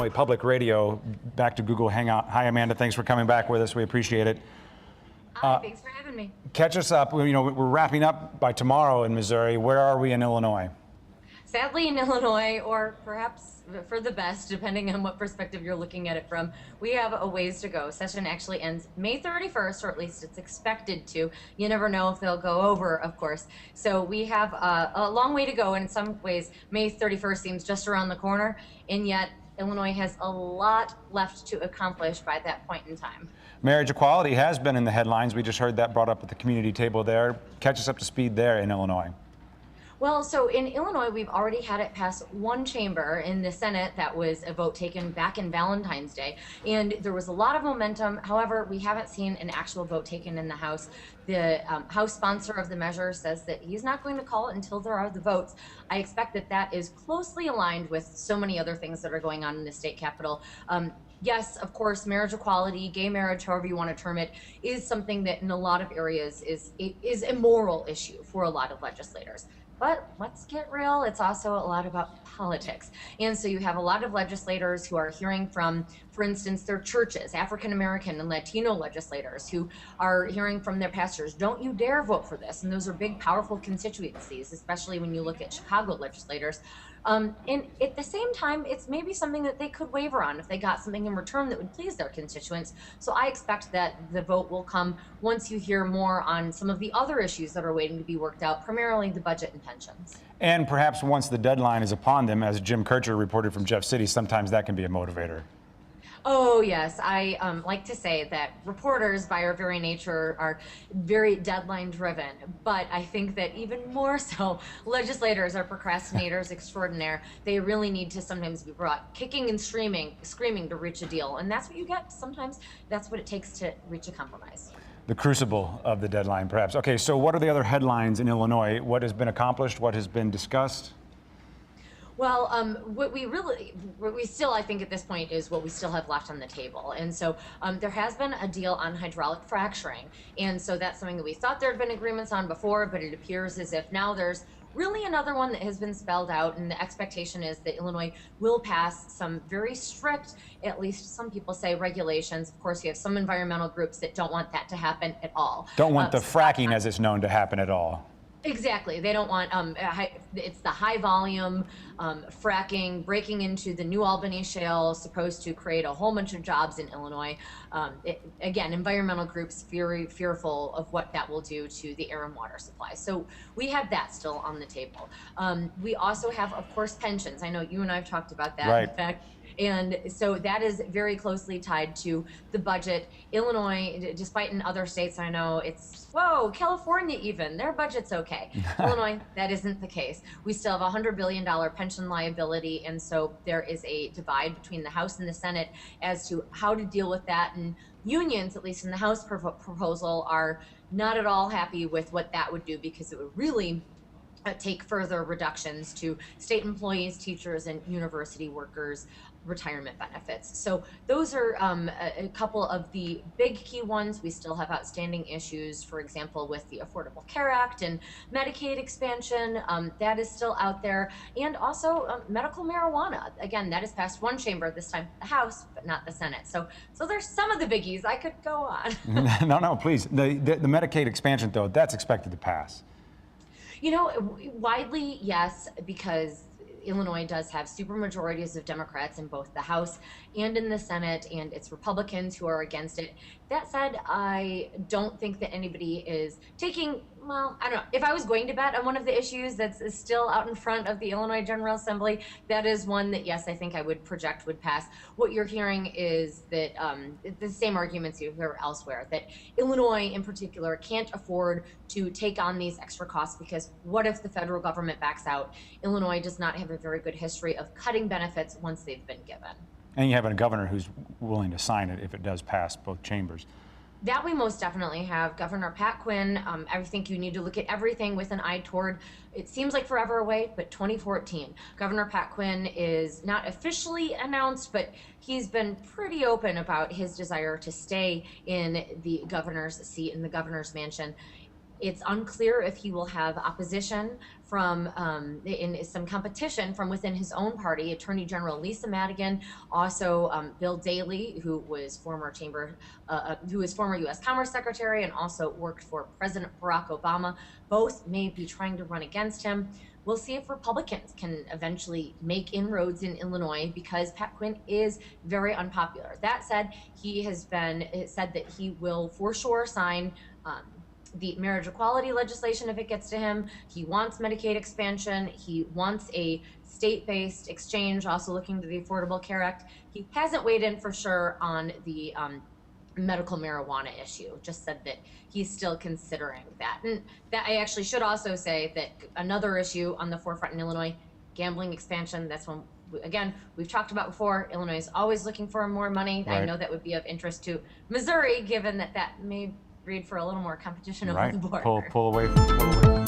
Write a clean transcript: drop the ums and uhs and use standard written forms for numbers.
Illinois Public Radio, back to Google Hangout. Hi, Amanda. Thanks for coming back with us. We appreciate it. Hi, thanks for having me. Catch us up. You know, we're wrapping up by tomorrow in Missouri. Where are we in Illinois? Sadly, in Illinois, or perhaps for the best, depending on what perspective you're looking at it from, we have a ways to go. Session actually ends May 31st, or at least it's expected to. You never know if they'll go over, of course. So we have a long way to go, and in some ways, May 31st seems just around the corner, and yet Illinois has a lot left to accomplish by that point in time. Marriage equality has been in the headlines. We just heard that brought up at the community table there. Catch us up to speed there in Illinois. Well, so in Illinois, we've already had it pass one chamber in the Senate. That was a vote taken back in Valentine's Day, and there was a lot of momentum. However, we haven't seen an actual vote taken in the House. The House sponsor of the measure says that he's not going to call it until there are the votes. I expect that that is closely aligned with so many other things that are going on in the state capitol. Yes, of course, marriage equality, gay marriage, however you want to term it, is something that in a lot of areas is a moral issue for a lot of legislators. But let's get real, it's also a lot about politics. And so you have a lot of legislators who are hearing from, for instance, their churches, African American and Latino legislators who are hearing from their pastors, don't you dare vote for this. And those are big, powerful constituencies, especially when you look at Chicago legislators. And at the same time, it's maybe something that they could waver on if they got something in return that would please their constituents. So I expect that the vote will come once you hear more on some of the other issues that are waiting to be worked out, primarily the budget and pensions. And perhaps once the deadline is upon them, as Jim Kircher reported from Jeff City, sometimes that can be a motivator. Oh, yes. I like to say that reporters, by our very nature, are very deadline driven. But I think that even more so, legislators are procrastinators extraordinaire. They really need to sometimes be brought kicking and screaming to reach a deal. And that's what you get. Sometimes that's what it takes to reach a compromise. The crucible of the deadline, perhaps. Okay, so what are the other headlines in Illinois? What has been accomplished? What has been discussed? Well, what we still, I think at this point, is what we still have left on the table. And so there has been a deal on hydraulic fracturing. And so that's something that we thought there had been agreements on before, but it appears as if now there's really another one that has been spelled out. And the expectation is that Illinois will pass some very strict, at least some people say, regulations. Of course, you have some environmental groups that don't want that to happen at all. Don't want the fracking, as it's known, to happen at all. Exactly. They don't want, it's the high volume fracking, breaking into the New Albany Shale, supposed to create a whole bunch of jobs in Illinois. Again, environmental groups very fearful of what that will do to the air and water supply. So we have that still on the table. We also have, of course, pensions. I know you and I have talked about that. Right. In fact, and so that is very closely tied to the budget. Illinois, despite in other states, I know it's, whoa, California even, their budget's okay. Illinois, that isn't the case. We still have a $100 billion pension liability, and so there is a divide between the House and the Senate as to how to deal with that. And unions, at least in the House proposal, are not at all happy with what that would do, because it would really take further reductions to state employees, teachers, and university workers' retirement benefits. So those are a couple of the big key ones. We still have outstanding issues, for example, with the Affordable Care Act and Medicaid expansion. That is still out there. And also medical marijuana. Again, that is passed one chamber, this time the House, but not the Senate. So there's some of the biggies. I could go on. No, please. The Medicaid expansion, though, that's expected to pass. You know, widely, yes, because Illinois does have supermajorities of Democrats in both the House and in the Senate, and it's Republicans who are against it. That said, I don't think that anybody is taking, well, I don't know. If I was going to bet on one of the issues that's still out in front of the Illinois General Assembly, that is one that, yes, I think I would project would pass. What you're hearing is that the same arguments you hear elsewhere, that Illinois in particular can't afford to take on these extra costs, because what if the federal government backs out? Illinois does not have a very good history of cutting benefits once they've been given. And you have a governor who's willing to sign it if it does pass both chambers. That we most definitely have. Governor Pat Quinn, I think you need to look at everything with an eye toward, it seems like forever away, but 2014. Governor Pat Quinn is not officially announced, but he's been pretty open about his desire to stay in the governor's seat, in the governor's mansion. It's unclear if he will have opposition from in some competition from within his own party. Attorney General Lisa Madigan, also Bill Daley, who was former U.S. Commerce Secretary and also worked for President Barack Obama. Both may be trying to run against him. We'll see if Republicans can eventually make inroads in Illinois, because Pat Quinn is very unpopular. That said, he has said that he will for sure sign the marriage equality legislation if it gets to him. He wants Medicaid expansion. He wants a state-based exchange, also looking to the Affordable Care Act. He hasn't weighed in for sure on the medical marijuana issue, just said that he's still considering that. And that I actually should also say that another issue on the forefront in Illinois, gambling expansion. That's one, again, we've talked about before. Illinois is always looking for more money. Right. I know that would be of interest to Missouri, given that may breed for a little more competition over the border. Pull away from